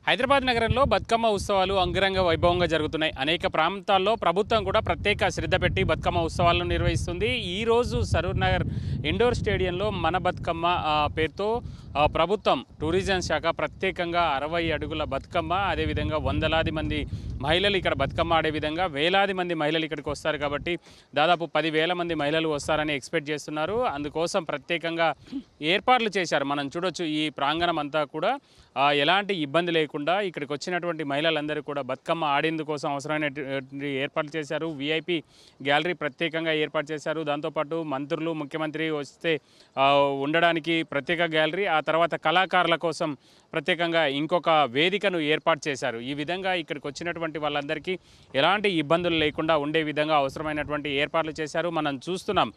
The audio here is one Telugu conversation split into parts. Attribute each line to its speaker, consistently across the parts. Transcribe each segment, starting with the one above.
Speaker 1: హైదరాబాద్ నగరంలో బతుకమ్మ ఉత్సవాలు అంగరంగ వైభవంగా జరుగుతున్నాయి. అనేక ప్రాంతాల్లో ప్రభుత్వం కూడా ప్రత్యేక శ్రద్ధ పెట్టి బతుకమ్మ ఉత్సవాలను నిర్వహిస్తుంది. ఈరోజు సరూర్ నగర్ ఇండోర్ స్టేడియంలో మన బతుకమ్మ పేరుతో ప్రభుత్వం టూరిజం శాఖ ప్రత్యేకంగా 60 అడుగుల బతుకమ్మ, అదేవిధంగా వందలాది మంది మహిళలు ఇక్కడ బతుకమ్మ ఆడే విధంగా వేలాది మంది మహిళలు ఇక్కడికి వస్తారు. కాబట్టి దాదాపు 10,000 మంది మహిళలు వస్తారని ఎక్స్పెక్ట్ చేస్తున్నారు. అందుకోసం ప్రత్యేకంగా ఏర్పాట్లు చేశారు. మనం చూడొచ్చు ఈ ప్రాంగణం అంతా కూడా ఎలాంటి ఇబ్బంది లేకుండా ఇక్కడికి వచ్చినటువంటి మహిళలందరూ కూడా బతుకమ్మ ఆడేందుకోసం అవసరమైనటువంటి ఏర్పాట్లు చేశారు. విఐపి గ్యాలరీ ప్రత్యేకంగా ఏర్పాటు చేశారు. దాంతోపాటు మంత్రులు, ముఖ్యమంత్రి వస్తే ఉండడానికి ప్రత్యేక గ్యాలరీ, ఆ తర్వాత కళాకారుల కోసం ప్రత్యేకంగా ఇంకొక వేదికను ఏర్పాటు చేశారు. ఈ విధంగా ఇక్కడికి వచ్చినటువంటి వాళ్ళందరికీ ఎలాంటి ఇబ్బందులు లేకుండా ఉండే విధంగా అవసరమైనటువంటి ఏర్పాట్లు చేశారు. మనం చూస్తున్నాం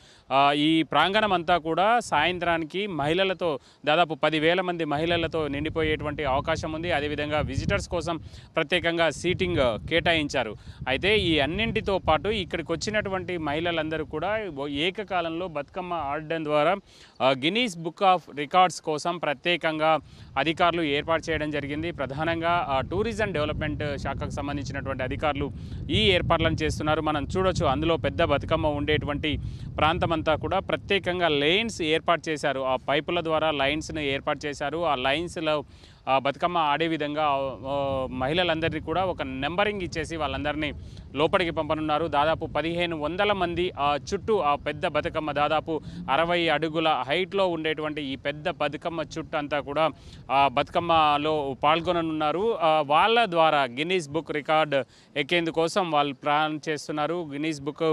Speaker 1: ఈ ప్రాంగణం అంతా కూడా సాయంత్రానికి మహిళలతో దాదాపు 10,000 మంది మహిళలతో నిండిపోయేటువంటి అవకాశం ఉంది. అదేవిధంగా విజిటర్స్ కోసం ప్రత్యేకంగా సీటింగ్ కేటాయించారు. అయితే ఈ అన్నింటితో పాటు ఇక్కడికి వచ్చినటువంటి మహిళలందరూ కూడా ఏకకాలంలో బతుకమ్మ ఆడడం ద్వారా గిన్నీస్ బుక్ ఆఫ్ రికార్డ్స్ కోసం ప్రత్యేకంగా అధికారులు ఏర్పాటు చేయడం జరిగింది. ప్రధానంగా టూరిజం డెవలప్మెంట్ శాఖకు సంబంధించినటువంటి అధికారులు ఈ ఏర్పాట్లను చేస్తున్నారు. మనం చూడొచ్చు అందులో పెద్ద బతుకమ్మ ఉండేటువంటి ప్రాంతం అంతా కూడా ప్రత్యేకంగా లైన్స్ ఏర్పాటు చేశారు. ఆ పైపుల ద్వారా లైన్స్ను ఏర్పాటు చేశారు. ఆ లైన్స్లో బతుకమ్మ ఆడే విధంగా మహిళలందరినీ కూడా ఒక నెంబరింగ్ ఇచ్చేసి వాళ్ళందరినీ లోపలికి పంపనున్నారు. దాదాపు 1,500 మంది చుట్టూ ఆ పెద్ద బతుకమ్మ దాదాపు 60 అడుగుల హైట్లో ఉండేటువంటి ఈ పెద్ద బతుకమ్మ చుట్టూ అంతా కూడా బతుకమ్మలో పాల్గొననున్నారు. వాళ్ళ ద్వారా గిన్నీస్ బుక్ రికార్డ్ ఎక్కేందుకోసం వాళ్ళు ప్లాన్ చేస్తున్నారు. గిన్నీస్ బుక్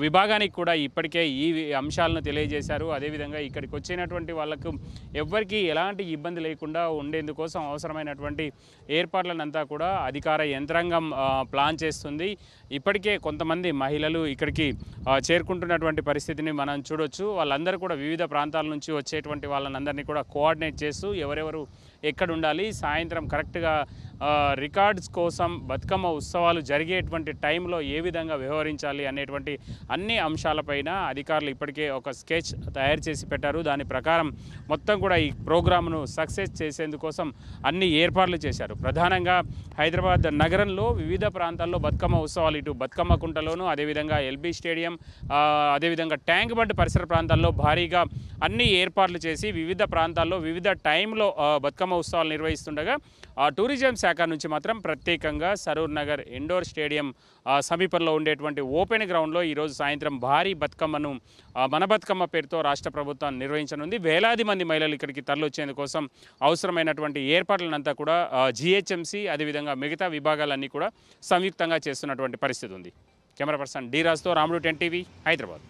Speaker 1: విభాగానికి కూడా ఇప్పటికే ఈ అంశాలను తెలియజేశారు. అదేవిధంగా ఇక్కడికి వచ్చినటువంటి వాళ్ళకు ఎవ్వరికీ ఎలాంటి ఇబ్బంది లేకుండా ఉండేందుకు కోసం అవసరమైనటువంటి ఏర్పాట్లనంతా కూడా అధికార యంత్రాంగం ప్లాన్ చేస్తుంది. ఇప్పటికే కొంతమంది మహిళలు ఇక్కడికి చేరుకుంటున్నటువంటి పరిస్థితిని మనం చూడొచ్చు. వాళ్ళందరూ కూడా వివిధ ప్రాంతాల నుంచి వచ్చేటువంటి వాళ్ళందరినీ కూడా కోఆర్డినేట్ చేస్తూ ఎవరెవరు ఎక్కడ ఉండాలి, సాయంత్రం కరెక్ట్గా రికార్డ్స్ కోసం బతుకమ్మ ఉత్సవాలు జరిగేటువంటి టైంలో ఏ విధంగా వ్యవహరించాలి అనేటువంటి అన్ని అంశాలపైన అధికారులు ఇప్పటికే ఒక స్కెచ్ తయారు చేసి పెట్టారు. దాని ప్రకారం మొత్తం కూడా ఈ ప్రోగ్రామ్ను సక్సెస్ చేసేందుకోసం అన్ని ఏర్పాట్లు చేశారు. ప్రధానంగా హైదరాబాద్ నగరంలో వివిధ ప్రాంతాల్లో బతుకమ్మ ఉత్సవాలు ఇటు బతుకమ్మ కుంటలోను, అదేవిధంగా ఎల్బీ స్టేడియం, అదేవిధంగా ట్యాంక్ బండ్ పరిసర ప్రాంతాల్లో భారీగా అన్ని ఏర్పాట్లు చేసి వివిధ ప్రాంతాల్లో వివిధ టైంలో బతుకమ్మ ఉత్సవాలు నిర్వహిస్తుండగా టూరిజం శాఖ నుంచి మాత్రం ప్రత్యేకంగా సరూర్ నగర్ ఇండోర్ స్టేడియం సమీపంలో ఉండేటువంటి ఓపెన్ గ్రౌండ్లో ఈరోజు సాయంత్రం భారీ బతుకమ్మను మన బతుకమ్మ పేరుతో రాష్ట్ర ప్రభుత్వం నిర్వహించనుంది. వేలాది మంది మహిళలు ఇక్కడికి తరలివచ్చేందుకోసం అవసరమైనటువంటి ఏర్పాట్లనంతా కూడా జిహెచ్ఎంసీ అదేవిధంగా మిగతా విభాగాలన్నీ కూడా సంయుక్తంగా చేస్తున్నటువంటి పరిస్థితి ఉంది. కెమెరా పర్సన్ డి రాజ్తో రాముడు 10 టీవీ హైదరాబాద్.